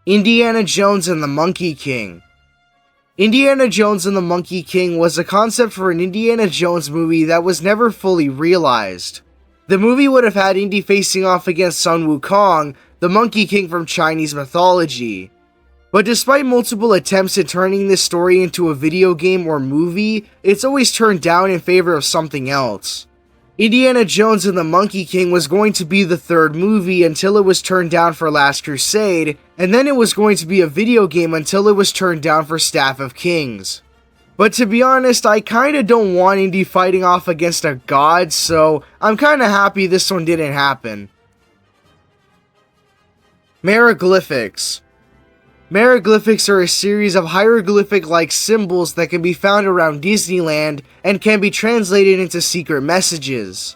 Indiana Jones and the Monkey King. Indiana Jones and the Monkey King was a concept for an Indiana Jones movie that was never fully realized. The movie would have had Indy facing off against Sun Wukong, the Monkey King from Chinese mythology. But despite multiple attempts at turning this story into a video game or movie, it's always turned down in favor of something else. Indiana Jones and the Monkey King was going to be the third movie until it was turned down for Last Crusade, and then it was going to be a video game until it was turned down for Staff of Kings. But to be honest, I kinda don't want Indy fighting off against a god, so I'm kinda happy this one didn't happen. Hieroglyphics. Hieroglyphics are a series of hieroglyphic-like symbols that can be found around Disneyland and can be translated into secret messages.